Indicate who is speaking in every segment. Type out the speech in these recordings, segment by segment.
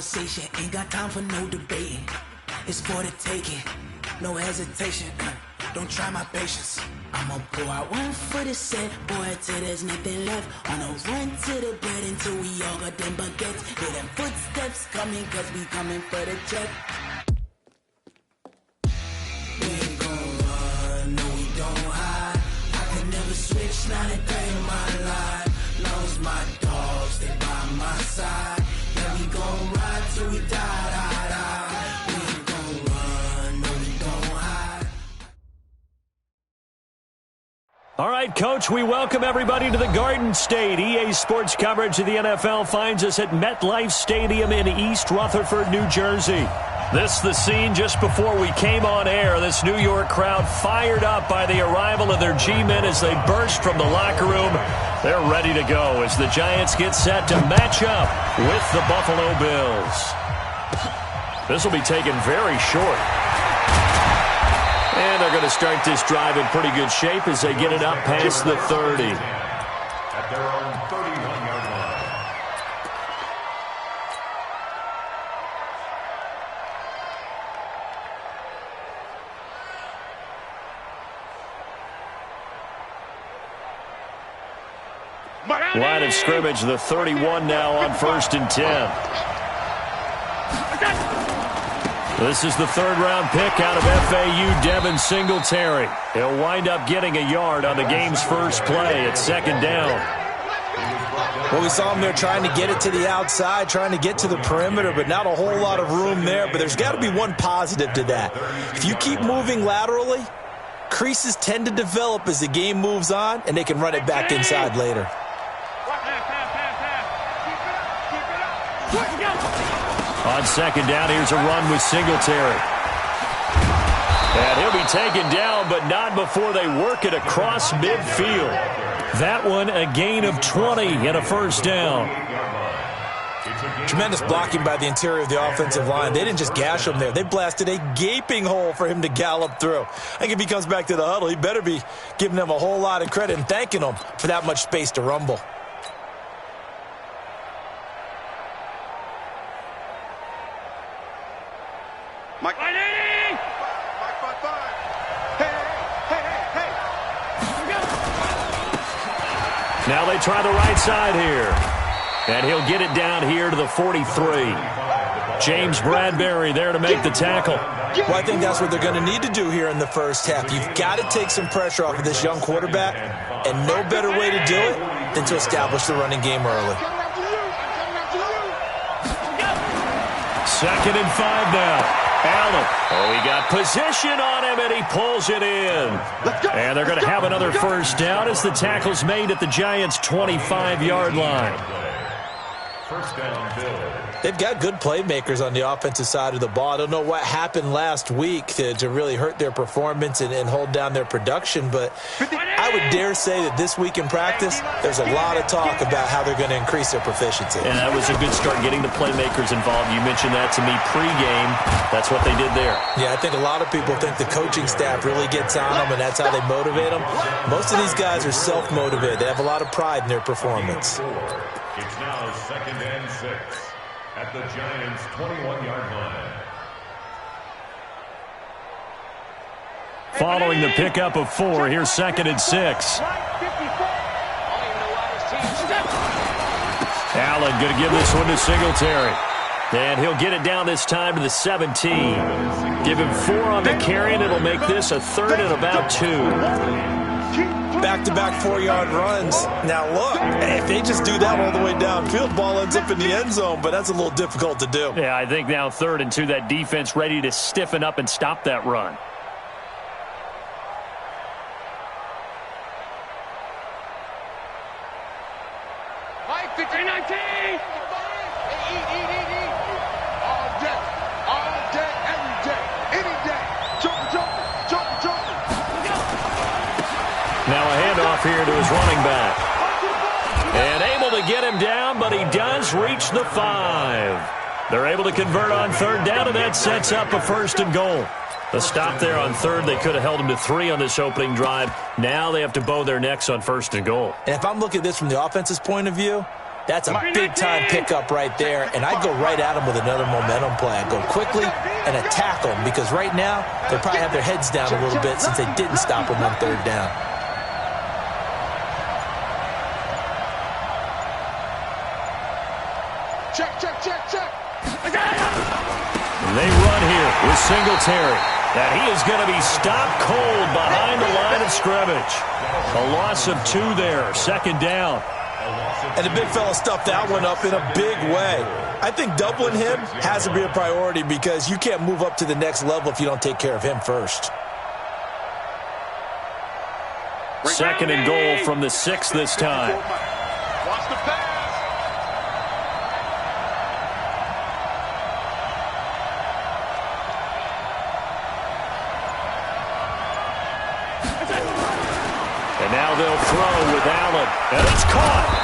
Speaker 1: conversation, ain't got time for no debating. It's for the taking, no hesitation. Don't try my patience. I'ma pour out one for the set, boy, till there's nothing left. On a run to the bread until we all got them baguettes. Hear them footsteps coming, cause we coming for the check. We ain't gon' run, no we don't hide. I can never switch, not a day in my life. Long as my dogs, they by my side. Yeah, we gon' ride till we die, die, die. We ain't gon' run, no we don't hide.
Speaker 2: All right, Coach, we welcome everybody to the Garden State. EA Sports coverage of the NFL finds us at MetLife Stadium in East Rutherford, New Jersey. This the scene just before we came on air. This New York crowd fired up by the arrival of their G-men as they burst from the locker room. They're ready to go as the Giants get set to match up with the Buffalo Bills. This will be taken very short. And they're going to start this drive in pretty good shape as they get it up past the 30.
Speaker 3: At their own 31-yard line.
Speaker 2: Line of scrimmage, the 31 now on 1st and 10. This is the third-round pick out of FAU, Devin Singletary. He'll wind up getting a yard on the game's first play at 2nd down.
Speaker 4: Well, we saw him there trying to get it to the outside, trying to get to the perimeter, but not a whole lot of room there. But there's got to be one positive to that. If you keep moving laterally, creases tend to develop as the game moves on, and they can run it back inside later.
Speaker 2: On 2nd down, here's a run with Singletary. And he'll be taken down, but not before they work it across midfield. That one, a gain of 20 and a 1st down.
Speaker 4: Tremendous blocking by the interior of the offensive line. They didn't just gash him there. They blasted a gaping hole for him to gallop through. I think if he comes back to the huddle, he better be giving them a whole lot of credit and thanking them for that much space to rumble.
Speaker 5: Mike. Hey.
Speaker 2: Now they try the right side here. And he'll get it down here to the 43. James Bradbury there to make the tackle.
Speaker 4: Well, I think that's what they're going to need to do here in the first half. You've got to take some pressure off of this young quarterback, and no better way to do it than to establish the running game early.
Speaker 2: 2nd and 5 now. Allen. Oh, he got position on him, and he pulls it in. And they're going to have another 1st down as the tackle's made at the Giants' 25-yard line.
Speaker 3: 1st down, Bill.
Speaker 4: They've got good playmakers on the offensive side of the ball. I don't know what happened last week to really hurt their performance and hold down their production, but I would dare say that this week in practice, there's a lot of talk about how they're going to increase their proficiency.
Speaker 2: And that was a good start, getting the playmakers involved. You mentioned that to me pregame. That's what they did there.
Speaker 4: Yeah, I think a lot of people think the coaching staff really gets on them, and that's how they motivate them. Most of these guys are self-motivated. They have a lot of pride in their performance.
Speaker 3: It's now 2nd and 6 at the Giants' 21-yard line.
Speaker 2: Following the pickup of 4, here's 2nd and 6. Allen going to give this one to Singletary. And he'll get it down this time to the 17. Give him 4 on the carry, and it'll make this a 3rd and about 2.
Speaker 4: Back-to-back 4-yard runs. Now, look, if they just do that all the way downfield, ball ends up in the end zone, but that's a little difficult to do.
Speaker 2: Yeah, I think now 3rd and 2, that defense ready to stiffen up and stop that run.
Speaker 5: Mike, 15-19. All day, every day, any day. Jump.
Speaker 2: Now a handoff here to his running back. And able to get him down, but he does reach the 5. They're able to convert on 3rd down, and that sets up a 1st and goal. The stop there on 3rd, they could have held him to 3 on this opening drive. Now they have to bow their necks on 1st and goal.
Speaker 4: And if I'm looking at this from the offense's point of view, That's a big-time pickup right there, and I'd go right at him with another momentum play. I'd go quickly and attack them because right now they probably have their heads down a little bit since they didn't stop them on third down.
Speaker 5: Check, check, check, check.
Speaker 2: They run here with Singletary. And he is going to be stopped cold behind the line of scrimmage. A loss of 2 there, second down.
Speaker 4: And the big fella stuffed that one up in a big way. I think doubling him has to be a priority because you can't move up to the next level if you don't take care of him first.
Speaker 2: Second and goal from the 6 this time.
Speaker 5: Watch the pass.
Speaker 2: And now they'll throw with Allen. And it's caught.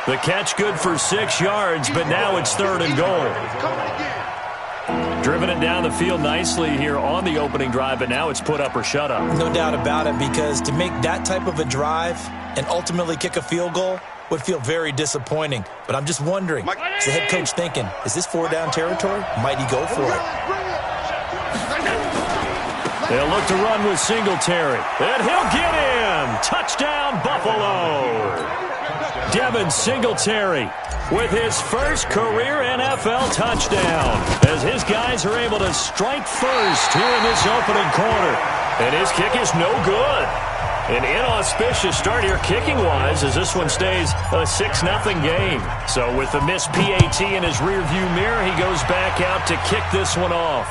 Speaker 2: The catch good for 6 yards, but now it's third and goal. Driven it down the field nicely here on the opening drive, but now it's put up or shut up.
Speaker 4: No doubt about it, because to make that type of a drive and ultimately kick a field goal would feel very disappointing. But I'm just wondering, is the head coach thinking, is this 4-down territory? Might he go for it?
Speaker 2: They'll look to run with Singletary. And he'll get in. Touchdown, Buffalo. Devin Singletary with his first career NFL touchdown as his guys are able to strike first here in this opening quarter. And his kick is no good. An inauspicious start here kicking-wise as this one stays a 6-0 game. So with the missed PAT in his rearview mirror, he goes back out to kick this one off.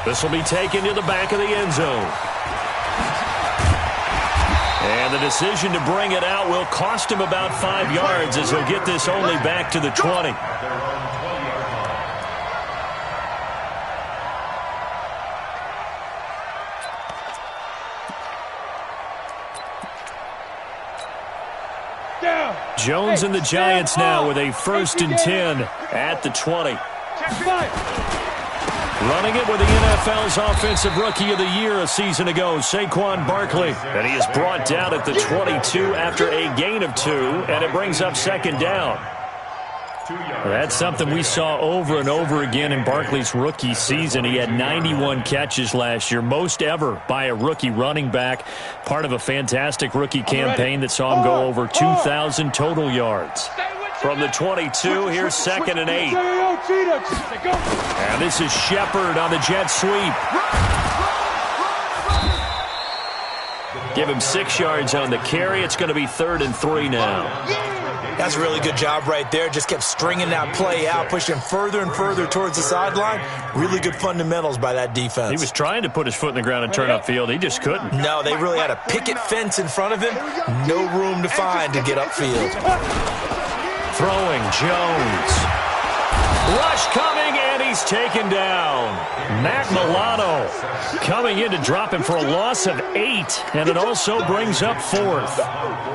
Speaker 2: This will be taken to the back of the end zone. And the decision to bring it out will cost him about 5 yards as he'll get this only back to the 20. Jones and the Giants now with a 1st and 10 at the 20. Running it with the NFL's Offensive Rookie of the Year a season ago, Saquon Barkley. And he is brought down at the 22 after a gain of 2, and it brings up second down. That's something we saw over and over again in Barkley's rookie season. He had 91 catches last year, most ever by a rookie running back, part of a fantastic rookie campaign that saw him go over 2,000 total yards. From the 22, here's 2nd and 8. And this is Shepard on the jet sweep. Give him 6 yards on the carry. It's going to be 3rd and 3 now.
Speaker 4: That's a really good job right there. Just kept stringing that play out, pushing further and further towards the sideline. Really good fundamentals by that defense.
Speaker 2: He was trying to put his foot in the ground and turn upfield. He just couldn't.
Speaker 4: No, they really had a picket fence in front of him. No room to find to get upfield.
Speaker 2: Throwing Jones. Rush coming, and he's taken down. Matt Milano coming in to drop him for a loss of 8, and it also brings up 4th.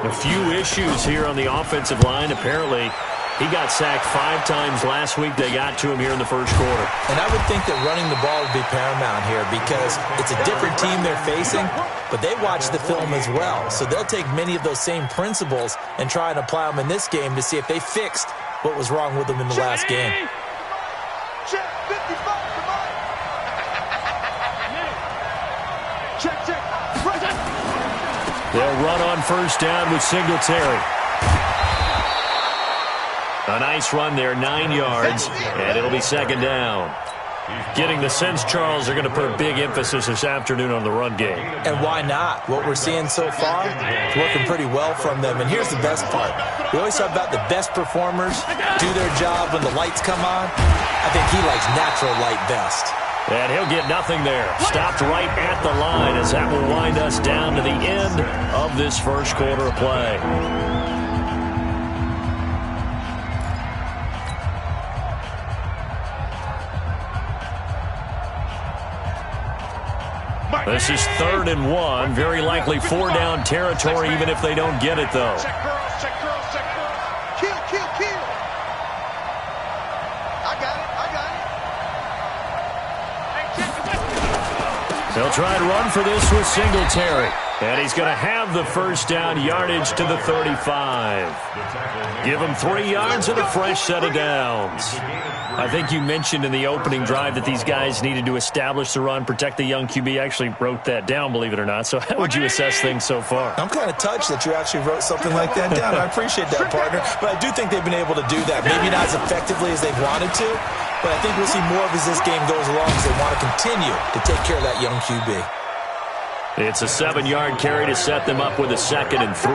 Speaker 2: A few issues here on the offensive line. Apparently, he got sacked 5 times last week. They got to him here in the first quarter.
Speaker 4: And I would think that running the ball would be paramount here because it's a different team they're facing, but they watch the film as well. So they'll take many of those same principles and try and apply them in this game to see if they fixed what was wrong with them in the last game.
Speaker 5: Check, 55, come on. Check, check.
Speaker 2: They'll run on first down with Singletary. A nice run there, 9 yards, and it'll be second down. Getting the sense, Charles, they're going to put a big emphasis this afternoon on the run game.
Speaker 4: And why not? What we're seeing so far is working pretty well from them. And here's the best part. We always talk about the best performers do their job when the lights come on. I think he likes natural light best.
Speaker 2: And he'll get nothing there. Stopped right at the line as that will wind us down to the end of this first quarter of play. This is 3rd and 1. Very likely 4-down territory, even if they don't get it, though.
Speaker 5: Check girls, check girls, check girls. Kill, kill, kill. I got it, I got it.
Speaker 2: They'll try and run for this with Singletary. And he's going to have the first down, yardage to the 35. Give him 3 yards and a fresh set of downs. I think you mentioned in the opening drive that these guys needed to establish the run, protect the young QB. I actually wrote that down, believe it or not. So how would you assess things so far?
Speaker 4: I'm kind of touched that you actually wrote something like that down. I appreciate that, partner. But I do think they've been able to do that. Maybe not as effectively as they've wanted to, but I think we'll see more of as this game goes along because they want to continue to take care of that young QB.
Speaker 2: It's a 7-yard carry to set them up with a 2nd and 3.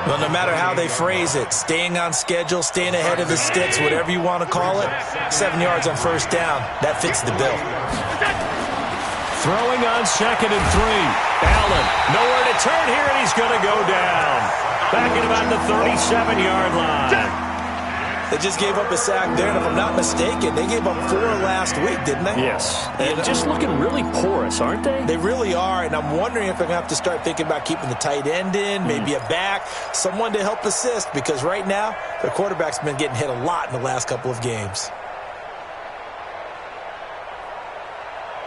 Speaker 4: Well, no matter how they phrase it, staying on schedule, staying ahead of the sticks, whatever you want to call it, 7 yards on first down, that fits the bill.
Speaker 2: Throwing on 2nd and 3. Allen, nowhere to turn here, and he's going to go down. Back at about the 37-yard line.
Speaker 4: They just gave up a sack there, and if I'm not mistaken, they gave up 4 last week, didn't they?
Speaker 2: Yes. And just looking really porous, aren't they?
Speaker 4: They really are, and I'm wondering if they're going to have to start thinking about keeping the tight end in, maybe a back, someone to help assist, because right now, their quarterback's been getting hit a lot in the last couple of games.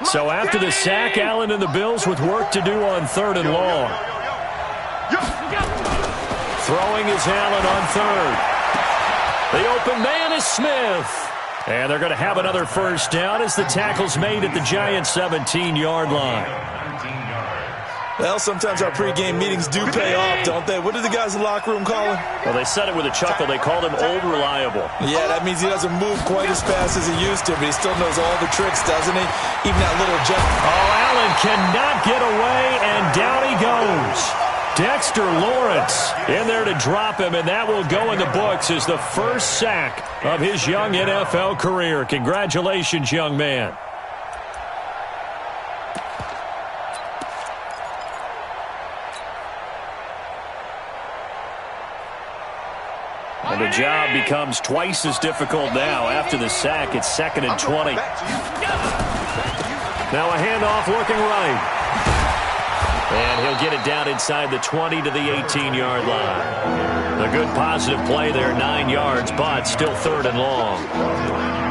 Speaker 2: So after the sack, Allen and the Bills with work to do on 3rd and long. Throwing is Allen on 3rd. The open man is Smith. And they're going to have another first down as the tackle's made at the Giants' 17-yard line.
Speaker 4: Well, sometimes our pregame meetings do pay off, don't they? What did the guys in the locker room call him?
Speaker 2: Well, they said it with a chuckle. They called him Old Reliable.
Speaker 4: Yeah, that means he doesn't move quite as fast as he used to, but he still knows all the tricks, doesn't he? Even that little jump.
Speaker 2: Oh, Allen cannot get away, and down he goes. Dexter Lawrence in there to drop him, and that will go in the books as the first sack of his young NFL career. Congratulations, young man. And the job becomes twice as difficult now. After the sack, it's 2nd and 20. Now a handoff looking right. And he'll get it down inside the 20 to the 18-yard line. A good positive play there, 9 yards, but still 3rd and long.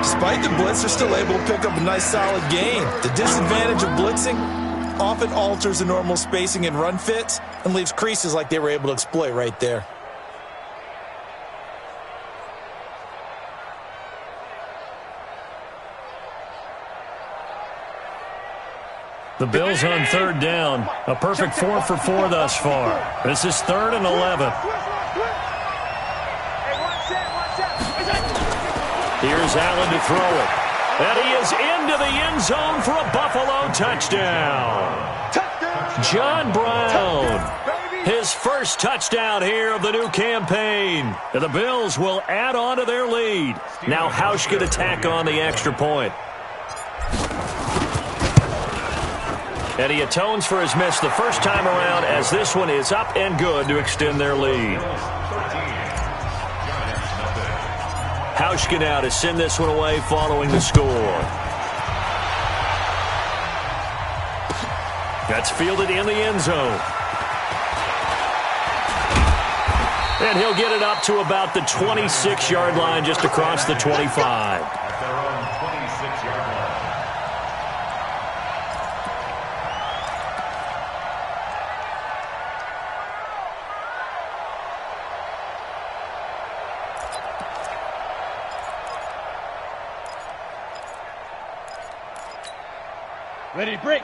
Speaker 4: Despite the blitz, they're still able to pick up a nice solid gain. The disadvantage of blitzing often alters the normal spacing and run fits and leaves creases like they were able to exploit right there.
Speaker 2: The Bills on 3rd down. A perfect 4 for 4 thus far. This is 3rd and 11. Here's Allen to throw it. And he is into the end zone for a Buffalo touchdown. John Brown. His first touchdown here of the new campaign. And the Bills will add on to their lead. Now Hauschka to tack on the extra point. And he atones for his miss the first time around as this one is up and good to extend their lead. Hauschka now to send this one away following the score. That's fielded in the end zone. And he'll get it up to about the 26-yard line just across the 25.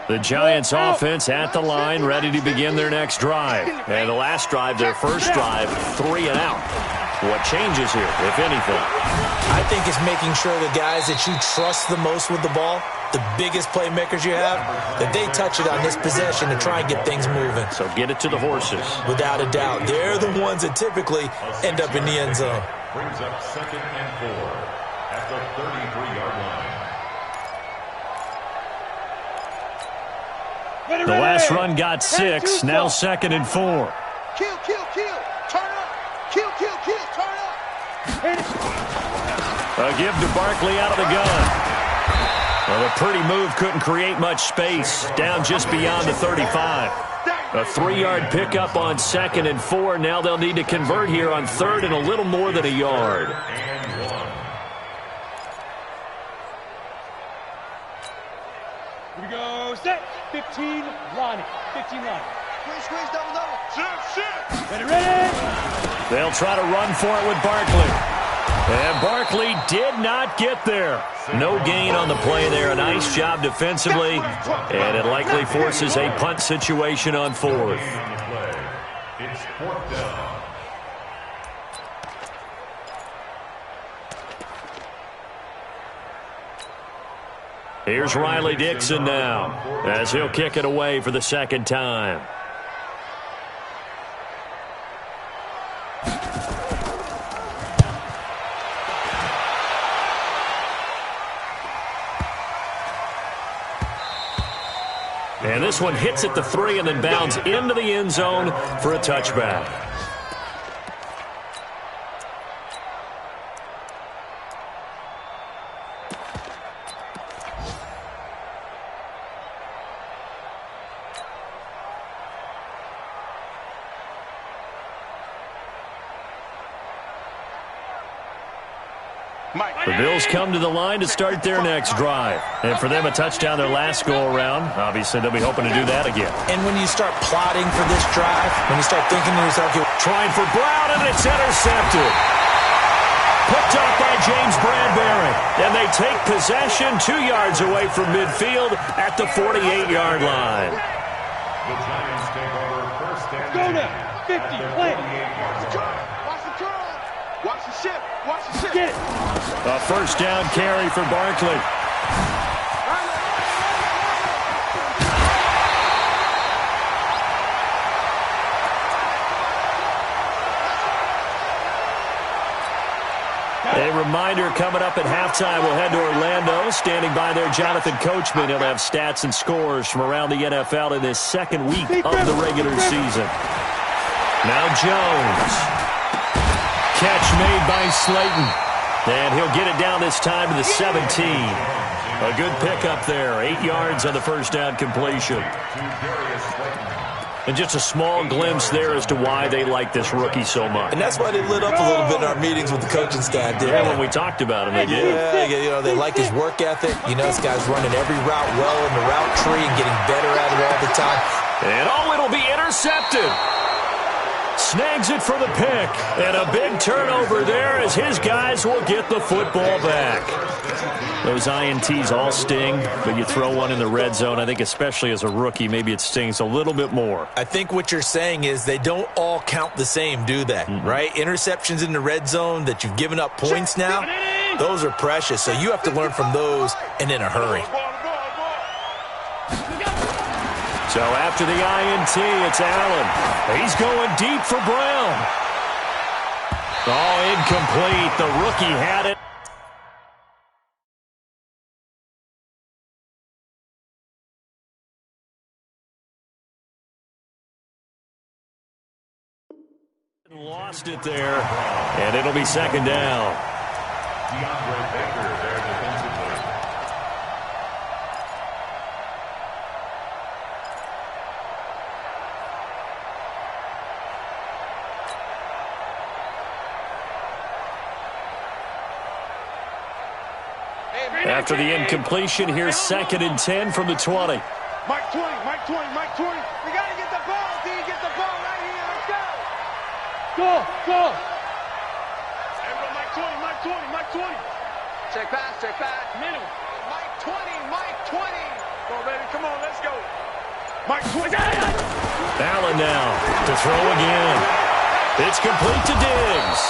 Speaker 2: The Giants offense at the line, ready to begin their next drive. And the last drive, their first drive, 3 and out. What changes here, if anything?
Speaker 4: I think it's making sure the guys that you trust the most with the ball, the biggest playmakers you have, that they touch it on this possession to try and get things moving.
Speaker 2: So get it to the horses.
Speaker 4: Without a doubt. They're the ones that typically end up in the end zone.
Speaker 3: Brings up 2nd and 4 at the 33-yard line.
Speaker 2: The last run got 6, now 2nd and 4.
Speaker 5: Kill, kill, kill, turn up. Kill, kill, kill, turn up.
Speaker 2: A give to Barkley out of the gun. Well, a pretty move couldn't create much space, down just beyond the 35. A 3-yard pickup on 2nd and 4. Now they'll need to convert here on 3rd and a little more than a yard.
Speaker 6: Here we go, set. 15, Lonnie. 15, Lonnie.
Speaker 5: Squeeze, double. Shift.
Speaker 6: Ready.
Speaker 2: They'll try to run for it with Barkley. And Barkley did not get there. No gain on the play there. A nice job defensively. And it likely forces a punt situation on fourth.
Speaker 3: It's fourth down.
Speaker 2: Here's Riley Dixon now, as he'll kick it away for the second time. And this one hits at the 3 and then bounds into the end zone for a touchback. The Bills come to the line to start their next drive. And for them, a touchdown their last go-around. Obviously, they'll be hoping to do that again.
Speaker 4: And when you start plotting for this drive, when you start thinking to yourself,
Speaker 2: trying for Brown, and it's intercepted. Picked up by James Bradbury. And they take possession 2 yards away from midfield at the 48-yard line.
Speaker 3: The Giants take over first and
Speaker 6: Go now. 50, plant.
Speaker 5: Watch the curl. Watch the shift.
Speaker 6: Get it.
Speaker 2: A first down carry for Barkley. A reminder coming up at halftime, we'll head to Orlando. Standing by there, Jonathan Coachman. He'll have stats and scores from around the NFL in this second week of the regular season. Now Jones. Catch made by Slayton. And he'll get it down this time to the 17. A good pickup there. 8 yards on the first down completion. And just a small glimpse there as to why they like this rookie so much.
Speaker 4: and that's why they lit up a little bit in our meetings with the coaching staff, didn't
Speaker 2: Yeah,
Speaker 4: they?
Speaker 2: when we talked about him, they did.
Speaker 4: Yeah, they like his work ethic. This guy's running every route well in the route tree and getting better at it all the time.
Speaker 2: And it'll be intercepted. Snags it for the pick. And a big turnover there as his guys will get the football back. Those INTs all sting, but you throw one in the red zone, I think especially as a rookie, maybe it stings a little bit more.
Speaker 4: I think what you're saying is they don't all count the same, do they? Right? Interceptions in the red zone that you've given up points now, those are precious. So you have to learn from those and in a hurry.
Speaker 2: So after the INT, it's Allen. He's going deep for Brown. Oh, incomplete. The rookie had it. Lost it there, and it'll be second down.
Speaker 3: DeAndre Baker there defensively.
Speaker 2: After the incompletion, here's 2nd and 10 from the 20.
Speaker 5: Mike 20. We got to get the ball, D. Get the ball right here. Let's go.
Speaker 6: Go.
Speaker 5: Everyone, Mike 20. Check pass.
Speaker 6: Middle.
Speaker 5: Mike 20. Come on, baby. Come on, let's go. Mike 20.
Speaker 2: Allen now to throw again. It's complete to Diggs.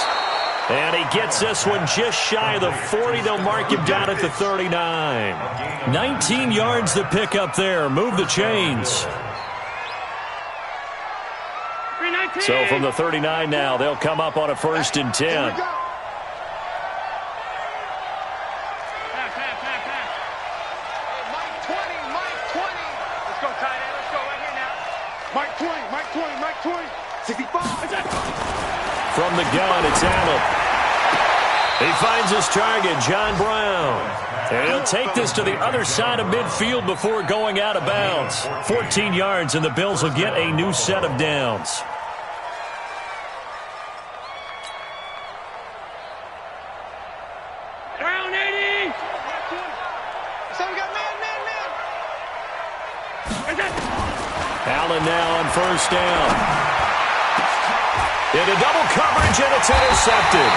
Speaker 2: And he gets this one just shy of the 40. They'll mark him down at the 39. 19 yards to pick up there. Move the chains. So from the 39 now, they'll come up on a 1st and 10.
Speaker 5: Pass. Mike 20. Let's go, tight end. Let's go right here now. Mike 20. 65.
Speaker 2: From the gun, it's Allen. He finds his target, John Brown. And he'll take this to the other side of midfield before going out of bounds. 14 yards, and the Bills will get a new set of downs.
Speaker 5: Brown 80. So we got man.
Speaker 2: Allen now on first down. Into double coverage, and it's intercepted.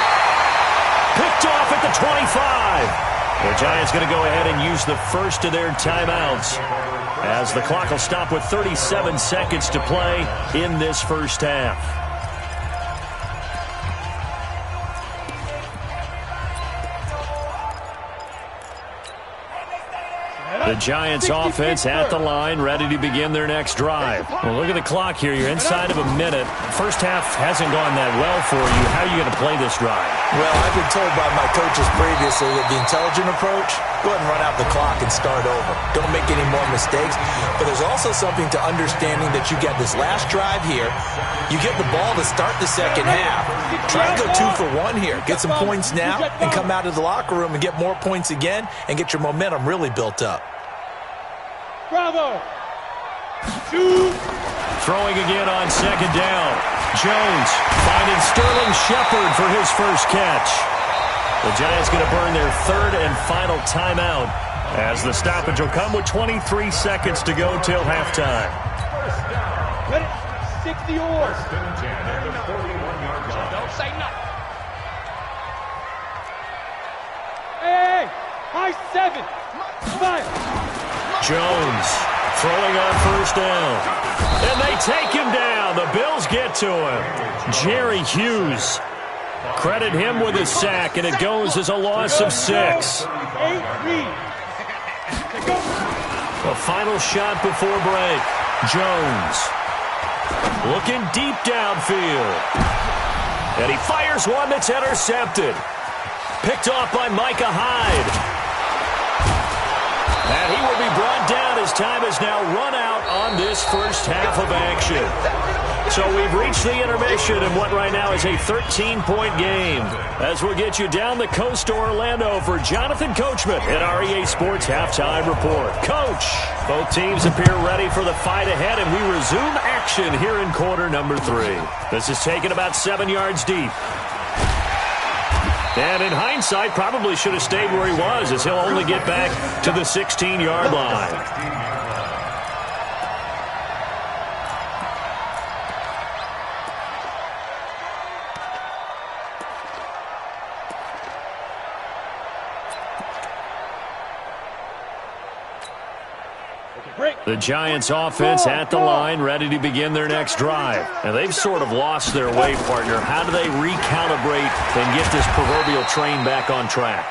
Speaker 2: Picked off at the 25. The Giants going to go ahead and use the first of their timeouts, as the clock will stop with 37 seconds to play in this first half. The Giants offense at the line, ready to begin their next drive. Well, look at the clock here. You're inside of a minute. First half hasn't gone that well for you. How are you going to play this drive?
Speaker 4: Well, I've been told by my coaches previously that the intelligent approach, go ahead and run out the clock and start over. Don't make any more mistakes. But there's also something to understanding that you get this last drive here. You get the ball to start the second half. Try and go 2 for 1 here. Get some points now and come out of the locker room and get more points again and get your momentum really built up.
Speaker 6: Bravo! Shoot!
Speaker 2: Throwing again on second down. Jones finding Sterling Shepard for his first catch. The Giants going to burn their third and final timeout, as the stoppage will come with 23 seconds to go till halftime.
Speaker 6: Ready? 60 yours.
Speaker 5: Don't say nothing.
Speaker 6: Hey! High 7. 5.
Speaker 2: Jones throwing on first down. And they take him down. The Bills get to him. Jerry Hughes. Credit him with a sack, and it goes as a loss of 6. A final shot before break. Jones looking deep downfield. And he fires one that's intercepted. Picked off by Micah Hyde. And he will be brought down as time has now run out on this first half of action. So we've reached the intermission in what right now is a 13-point game, as we'll get you down the coast to Orlando for Jonathan Coachman in our EA Sports Halftime Report. Coach, both teams appear ready for the fight ahead, and we resume action here in quarter number 3. This is taken about 7 yards deep. And in hindsight, probably should have stayed where he was, as he'll only get back to the 16-yard line. The Giants offense at the line, ready to begin their next drive. And they've sort of lost their way, partner. How do they recalibrate and get this proverbial train back on track?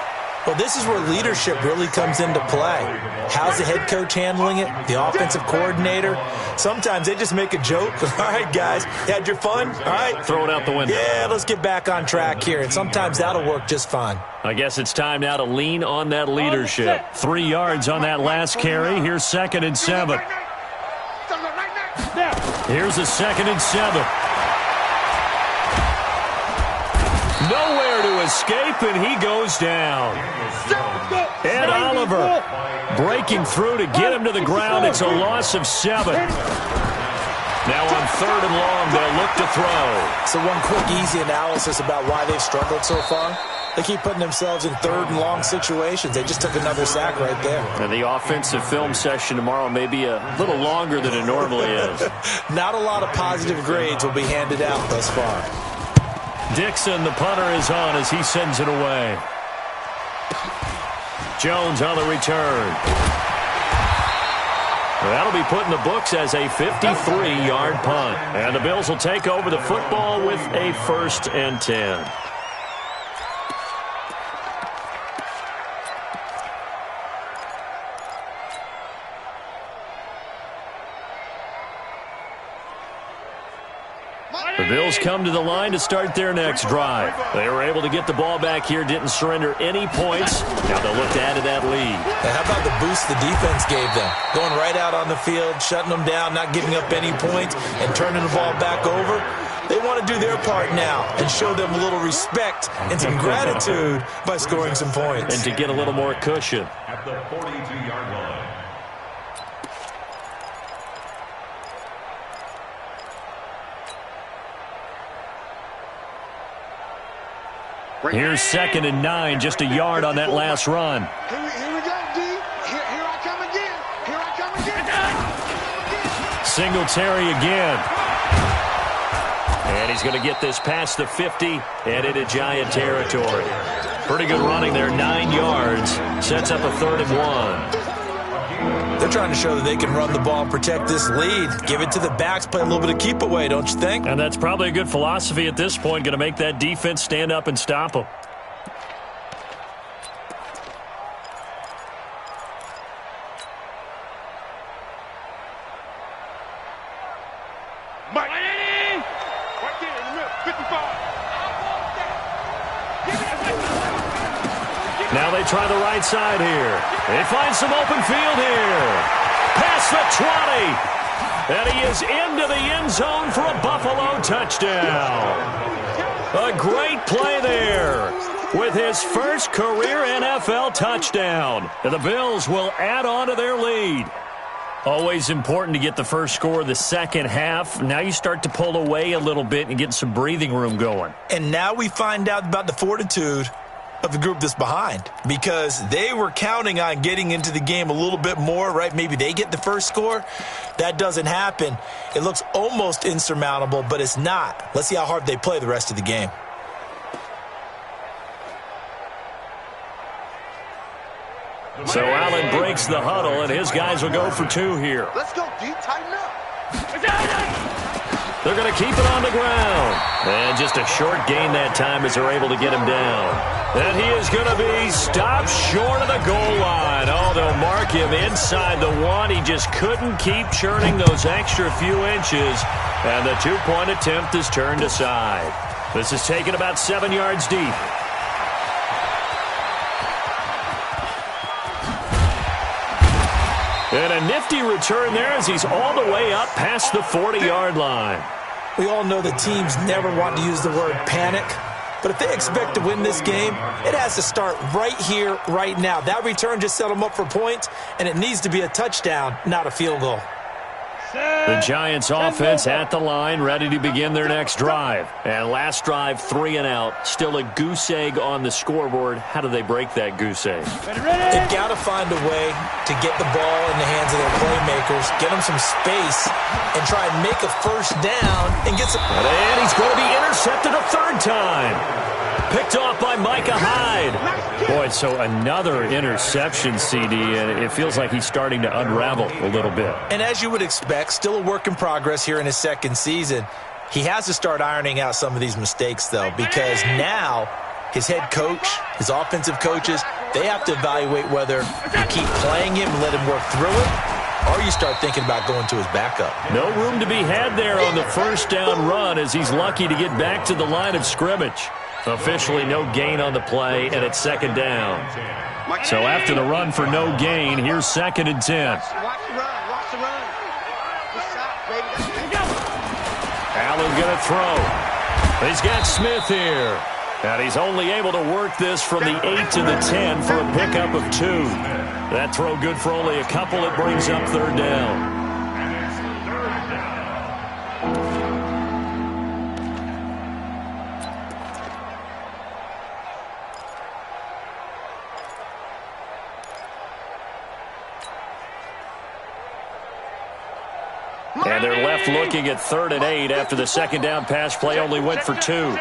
Speaker 4: Well, this is where leadership really comes into play. How's the head coach handling it? The offensive coordinator? Sometimes they just make a joke. All right, guys, you had your fun? All right.
Speaker 2: Throw it out the window.
Speaker 4: Yeah, let's get back on track here. And sometimes that'll work just fine.
Speaker 2: I guess it's time now to lean on that leadership. 3 yards on that last carry. Here's 2nd and 7. Here's a 2nd and 7. Nowhere to escape, and he goes down. Ed Oliver breaking through to get him to the ground. It's a loss of 7. Now on 3rd and long, they'll look to throw.
Speaker 4: So one quick, easy analysis about why they've struggled so far. They keep putting themselves in 3rd and long situations. They just took another sack right there.
Speaker 2: And the offensive film session tomorrow may be a little longer than it normally is.
Speaker 4: Not a lot of positive grades will be handed out thus far.
Speaker 2: Dixon, the punter, is on as he sends it away. Jones on the return. That'll be put in the books as a 53-yard punt. And the Bills will take over the football with a 1st and 10. The Bills come to the line to start their next drive. They were able to get the ball back here, didn't surrender any points. Now they'll look to add to that lead.
Speaker 4: And how about the boost the defense gave them? Going right out on the field, shutting them down, not giving up any points, and turning the ball back over. They want to do their part now and show them a little respect and some gratitude by scoring some points.
Speaker 2: And to get a little more cushion.
Speaker 3: At the 42-yard line.
Speaker 2: Here's 2nd and 9, just a yard on that last run.
Speaker 5: Here we go, D. Here I come again. Here I come again.
Speaker 2: Singletary again. And he's going to get this past the 50 and into Giant territory. Pretty good running there, 9 yards. Sets up a 3rd and 1.
Speaker 4: They're trying to show that they can run the ball and protect this lead. Give it to the backs, play a little bit of keep away, don't you think?
Speaker 2: And that's probably a good philosophy at this point, going to make that defense stand up and stop them. Now they try the right side here. They find some open field here. Past the 20. And he is into the end zone for a Buffalo touchdown. A great play there with his first career NFL touchdown. And the Bills will add on to their lead. Always important to get the first score of the second half. Now you start to pull away a little bit and get some breathing room going.
Speaker 4: And now we find out about the fortitude of the group that's behind, because they were counting on getting into the game a little bit more, right? Maybe they get the first score. That doesn't happen. It looks almost insurmountable, but it's not. Let's see how hard they play the rest of the game.
Speaker 2: So Allen breaks the huddle, and his guys will go for 2 here.
Speaker 5: Let's go, D. Tighten up.
Speaker 2: They're going to keep it on the ground. And just a short gain that time as they're able to get him down. And he is going to be stopped short of the goal line. Oh, they'll mark him inside the 1. He just couldn't keep churning those extra few inches. And the 2-point attempt is turned aside. This is taken about 7 yards deep. And a nifty return there as he's all the way up past the 40-yard line.
Speaker 4: We all know the teams never want to use the word panic, but if they expect to win this game, it has to start right here, right now. That return just set them up for points, and it needs to be a touchdown, not a field goal.
Speaker 2: The Giants offense at the line, ready to begin their next drive. And last drive, 3 and out. Still a goose egg on the scoreboard. How do they break that goose egg?
Speaker 4: They've got to find a way to get the ball in the hands of their playmakers, get them some space, and try and make a first down and get some...
Speaker 2: And he's going to be intercepted a 3rd time. Picked off by Micah Hyde. Boy, so another interception, CD, and it feels like he's starting to unravel a little bit.
Speaker 4: And as you would expect, still a work in progress here in his second season. He has to start ironing out some of these mistakes, though, because now his head coach, his offensive coaches, they have to evaluate whether you keep playing him and let him work through it, or you start thinking about going to his backup.
Speaker 2: No room to be had there on the first down run as he's lucky to get back to the line of scrimmage. Officially no gain on the play, and it's 2nd down. So after the run for no gain, here's 2nd and 10.
Speaker 5: Watch the run. Watch the run. Good shot, baby.
Speaker 2: Allen going to throw. He's got Smith here. And he's only able to work this from the 8 to the 10 for a pickup of 2. That throw good for only a couple. It brings up 3rd down. And they're left looking at 3rd and 8 after the 2nd down pass play only went for 2.
Speaker 5: 52.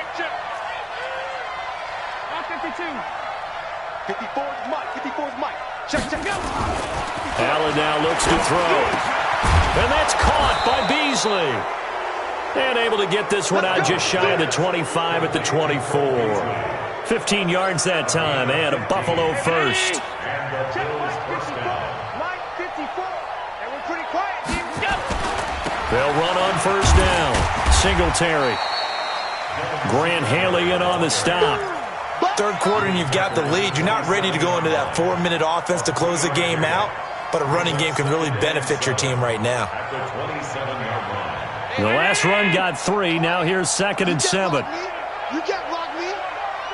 Speaker 5: 54's Mike. 54's Mike. Check, go.
Speaker 2: Allen now looks to throw. And that's caught by Beasley. And able to get this one out just shy of the 25 at the 24. 15 yards that time, and a Buffalo first. They'll run on first down. Singletary. Grant Haley in on the stop.
Speaker 4: 3rd quarter and you've got the lead. You're not ready to go into that 4-minute offense to close the game out, but a running game can really benefit your team right now.
Speaker 2: The last run got 3. Now here's 2nd and 7.
Speaker 5: You can't block me.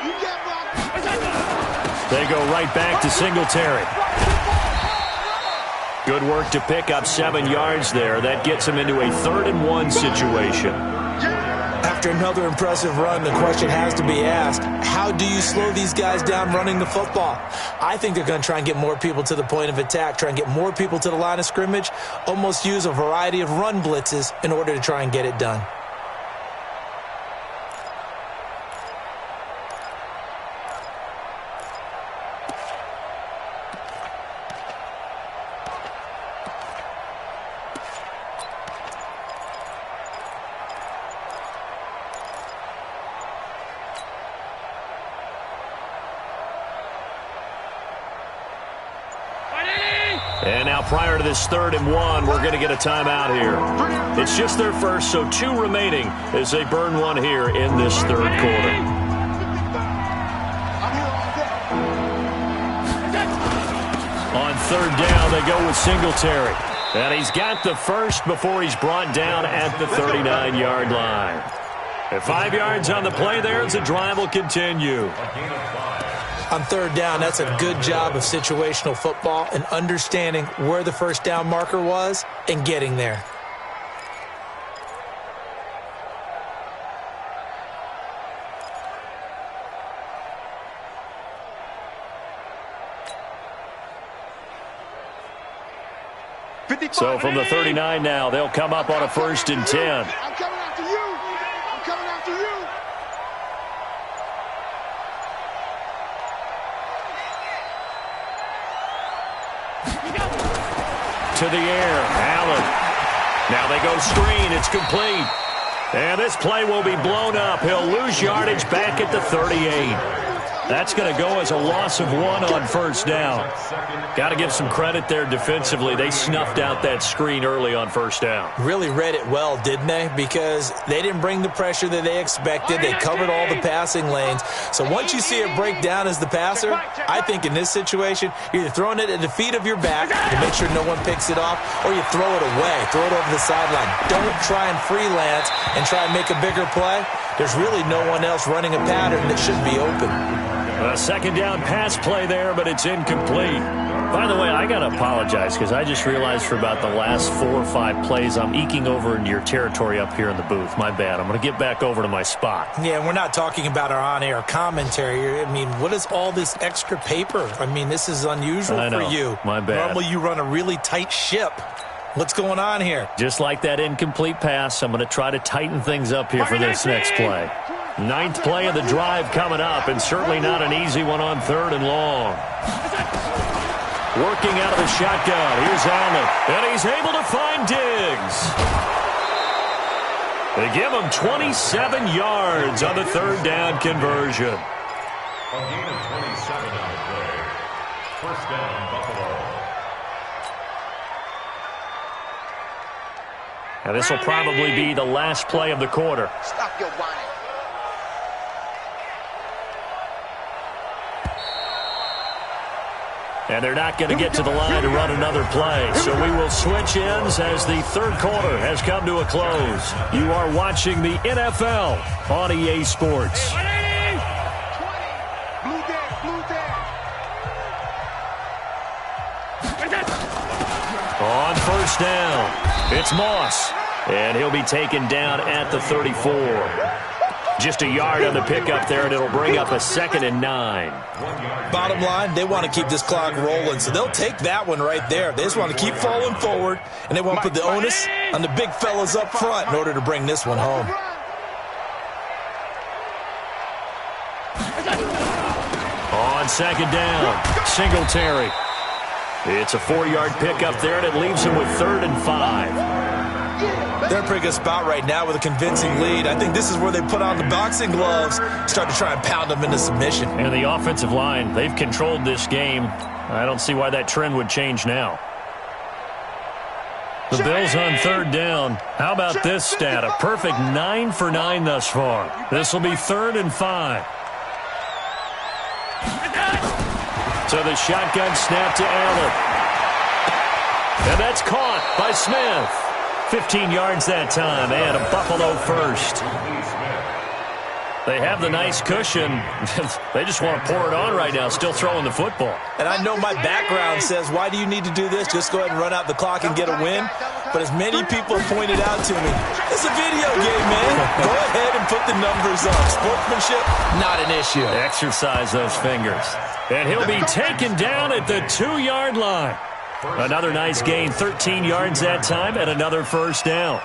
Speaker 5: You can't block me.
Speaker 2: They go right back to Singletary. Good work to pick up 7 yards there. That gets him into a 3rd and 1 situation.
Speaker 4: After After another impressive run, the question has to be asked, how do you slow these guys down running the football? I think they're going to try and get more people to the point of attack, try and get more people to the line of scrimmage, almost use a variety of run blitzes in order to try and get it done.
Speaker 2: And now prior to this 3rd and 1, we're going to get a timeout here. It's just their first, so 2 remaining as they burn one here in this 3rd quarter. On 3rd down, they go with Singletary. And he's got the first before he's brought down at the 39-yard line. At 5 yards on the play there, as the drive will continue.
Speaker 4: On 3rd down, that's a good job of situational football and understanding where the first down marker was and getting there.
Speaker 2: So from the 39 now, they'll come up on a 1st and 10.
Speaker 5: I'm coming after you. I'm coming after you.
Speaker 2: To the air, Allen. Now they go screen. It's complete. And this play will be blown up. He'll lose yardage back at the 38. That's going to go as a loss of 1 on 1st down. Got to give some credit there defensively. They snuffed out that screen early on 1st down.
Speaker 4: Really read it well, didn't they? Because they didn't bring the pressure that they expected. They covered all the passing lanes. So once you see it break down as the passer, I think in this situation, you're either throwing it at the feet of your back to make sure no one picks it off, or you throw it away, throw it over the sideline. Don't try and freelance and try and make a bigger play. There's really no one else running a pattern that should be open.
Speaker 2: A 2nd down pass play there, but it's incomplete. By the way, I got to apologize because I just realized for about the last 4 or 5 plays, I'm eking over into your territory up here in the booth. My bad. I'm going to get back over to my spot.
Speaker 4: Yeah, we're not talking about our on-air commentary. I mean, what is all this extra paper? I mean, this is unusual for you.
Speaker 2: My bad.
Speaker 4: Normally you run a really tight ship. What's going on here?
Speaker 2: Just like that incomplete pass, I'm going to try to tighten things up here for this next play. 9th play of the drive coming up, and certainly not an easy one on 3rd and long. Working out of the shotgun. Here's Allen, and he's able to find Diggs. They give him 27 yards on the 3rd down conversion.
Speaker 3: A gain of 27 on the play. 1st down, Buffalo.
Speaker 2: Now this will probably be the last play of the quarter.
Speaker 5: Stop your whining.
Speaker 2: And they're not going to get to the line to run another play. So we will switch ends as the 3rd quarter has come to a close. You are watching the NFL on EA Sports.
Speaker 5: 20. Blue there.
Speaker 2: On 1st down, it's Moss. And he'll be taken down at the 34. Just a yard on the pickup there, and it'll bring up a 2nd and 9.
Speaker 4: Bottom line, they want to keep this clock rolling, so they'll take that one right there. They just want to keep falling forward, and they want to put the onus on the big fellas up front in order to bring this one home.
Speaker 2: On 2nd down, Singletary. It's a 4-yard pickup there, and it leaves him with 3rd and 5.
Speaker 4: They're in a pretty good spot right now with a convincing lead. I think this is where they put on the boxing gloves, start to try and pound them into submission.
Speaker 2: And the offensive line, they've controlled this game. I don't see why that trend would change now. The Bills on 3rd down. How about this stat? A perfect 9 for 9 thus far. This will be 3rd and 5. So the shotgun snap to Allen. And that's caught by Smith. 15 yards that time, and a Buffalo first. They have the nice cushion. They just want to pour it on right now, still throwing the football.
Speaker 4: And I know my background says, why do you need to do this? Just go ahead and run out the clock and get a win. but as many people have pointed out to me, it's a video game, man. Go ahead and put the numbers up. Sportsmanship, not an issue.
Speaker 2: Exercise those fingers. And he'll be taken down at the 2-yard line. Another nice gain, 13 yards that time, and another first down.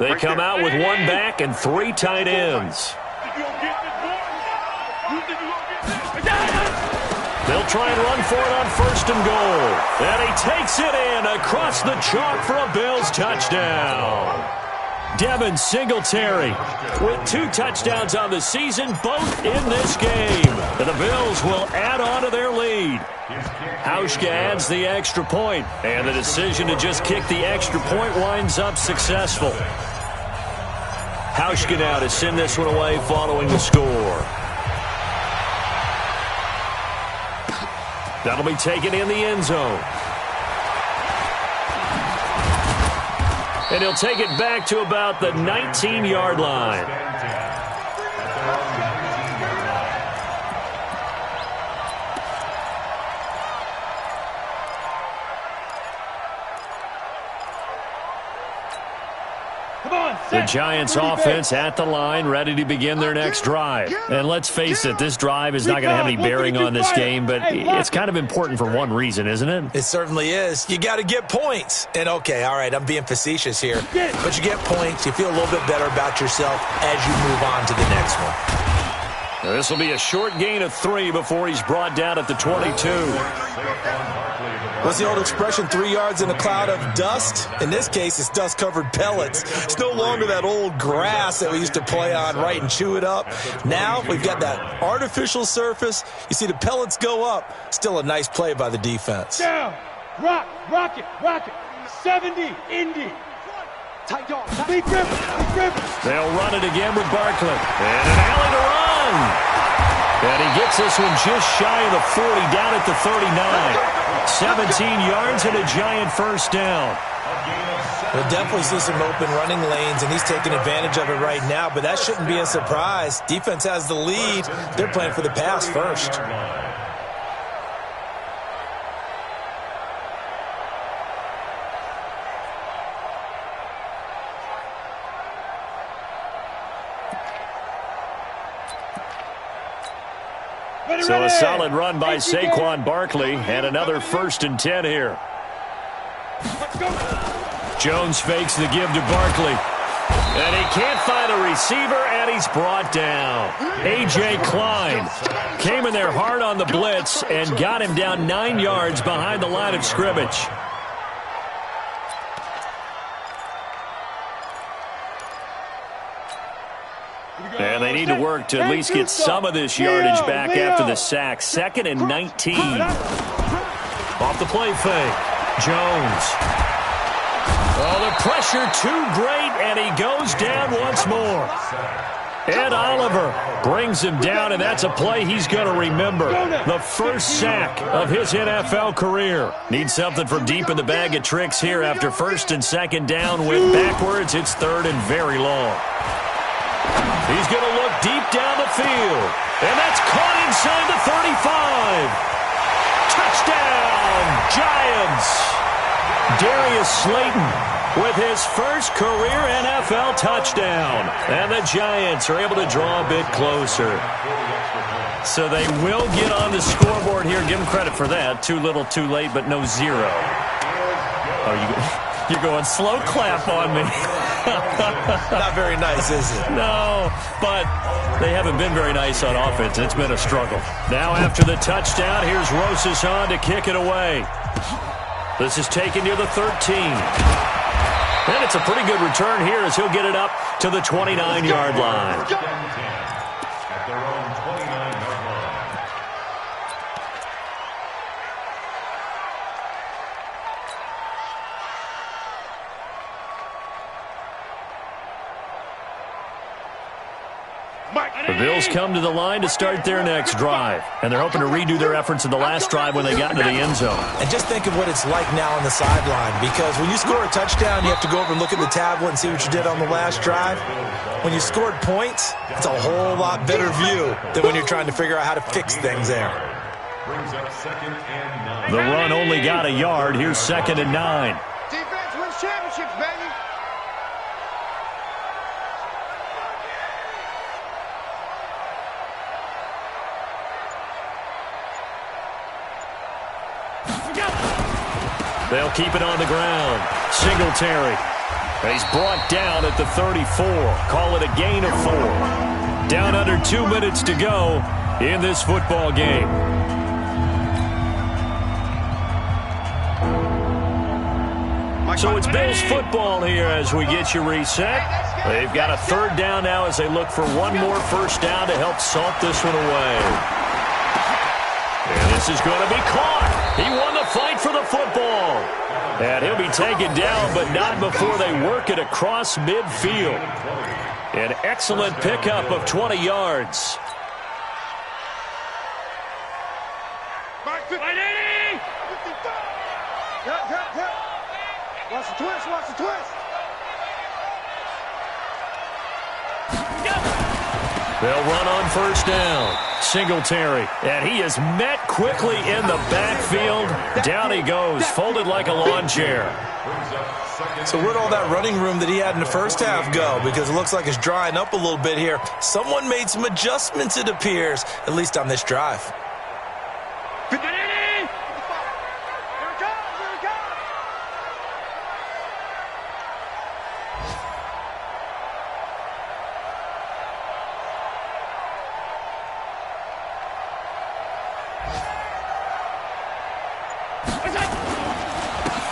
Speaker 2: They come out with one back and 3 tight ends. They'll try and run for it on 1st and goal. And he takes it in across the chalk for a Bills touchdown. Devin Singletary with 2 touchdowns on the season, both in this game. And the Bills will add on to their lead. Hauschka adds the extra point, and the decision to just kick the extra point winds up successful. Hauschka now to send this one away following the score. That'll be taken in the end zone. And he'll take it back to about the 19-yard line. The Giants offense at the line, ready to begin their next drive. And let's face it, this drive is not going to have any bearing on this game, but it's kind of important for one reason, isn't it?
Speaker 4: It certainly is. You got to get points. And okay, all right, I'm being facetious here, but you get points, you feel a little bit better about yourself as you move on to the next one.
Speaker 2: Now, this will be a short gain of 3 before he's brought down at the 22.
Speaker 4: What's the old expression, 3 yards in a cloud of dust? In this case, it's dust-covered pellets. It's no longer that old grass that we used to play on, right, and chew it up. Now we've got that artificial surface. You see the pellets go up. Still a nice play by the defense.
Speaker 6: Down. Rock it. 70, Indy. Tight dog. Big Rivers.
Speaker 2: They'll run it again with Barkley. And an alley to run. And he gets this one just shy of the 40, down at the 39. 17 yards and a Giant first down.
Speaker 4: We'll definitely see some open running lanes, and he's taking advantage of it right now, but that shouldn't be a surprise. Defense has the lead. They're playing for the pass first.
Speaker 2: So a solid run by Saquon Barkley, and another 1st and 10 here. Jones fakes the give to Barkley. And he can't find a receiver, and he's brought down. A.J. Klein came in there hard on the blitz and got him down 9 yards behind the line of scrimmage. And they need to work to at least get some of this yardage back after the sack. 2nd and 19. Off the play fake. Jones. Oh, the pressure too great, and he goes down once more. Ed Oliver brings him down, and that's a play he's going to remember. The first sack of his NFL career. Needs something from deep in the bag of tricks here after 1st and 2nd down. Went backwards. It's 3rd and very long. He's going to look deep down the field. And that's caught inside the 35. Touchdown, Giants. Darius Slayton with his first career NFL touchdown. And the Giants are able to draw a bit closer. So they will get on the scoreboard here. Give them credit for that. Too little, too late, but no 0. Oh, you're going slow clap on me.
Speaker 4: Not very nice, is it?
Speaker 2: No, but they haven't been very nice on offense. It's been a struggle. Now after the touchdown, here's Rosas on to kick it away. This is taken near the 13. And it's a pretty good return here as he'll get it up to the 29-yard line.
Speaker 3: At their own 29-yard line.
Speaker 2: The Bills come to the line to start their next drive, and they're hoping to redo their efforts in the last drive when they got into the end zone.
Speaker 4: And just think of what it's like now on the sideline, because when you score a touchdown, you have to go over and look at the tablet and see what you did on the last drive. When you scored points, it's a whole lot better view than when you're trying to figure out how to fix things there.
Speaker 2: The run only got a yard. Here's 2nd and 9.
Speaker 5: Defense wins championships, baby.
Speaker 2: They'll keep it on the ground. Singletary. He's brought down at the 34. Call it a gain of 4. Down under 2 minutes to go in this football game. So it's Bills football here as we get you reset. They've got a 3rd down now as they look for one more first down to help salt this one away. And this is going to be caught. He won the fight for the football. And he'll be taken down, but not before they work it across midfield. An excellent pickup of 20 yards.
Speaker 5: Watch the twist, watch the twist.
Speaker 2: They'll run on first down. Singletary, and he is met quickly in the backfield. Down he goes, folded like a lawn chair.
Speaker 4: So where'd all that running room that he had in the first half go? Because it looks like it's drying up a little bit here. Someone made some adjustments, it appears, at least on this drive.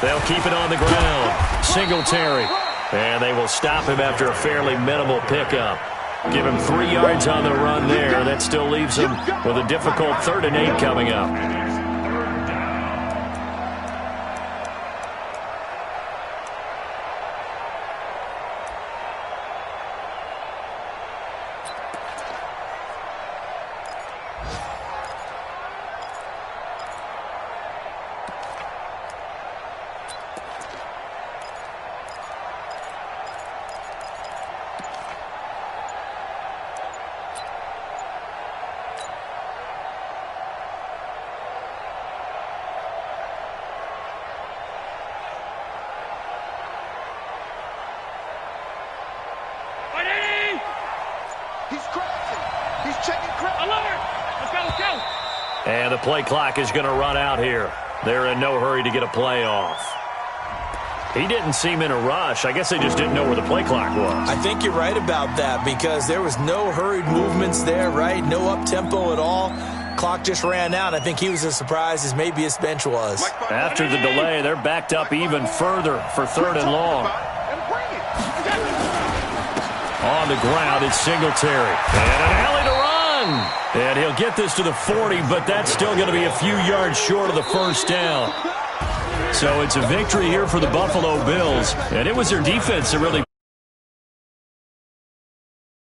Speaker 2: They'll keep it on the ground. Singletary. And they will stop him after a fairly minimal pickup. Give him 3 yards on the run there. That still leaves him with a difficult 3rd and 8 coming up. And the play clock is going to run out here. They're in no hurry to get a play off. He didn't seem in a rush. I guess they just didn't know where the play clock was.
Speaker 4: I think you're right about that because there was no hurried movements there, right? No up-tempo at all. Clock just ran out. I think he was as surprised as maybe his bench was.
Speaker 2: After the delay, they're backed up even further for 3rd and long. On the ground, it's Singletary. And an alley to run. And he'll get this to the 40, but that's still going to be a few yards short of the first down. So it's a victory here for the Buffalo Bills. And it was their defense that really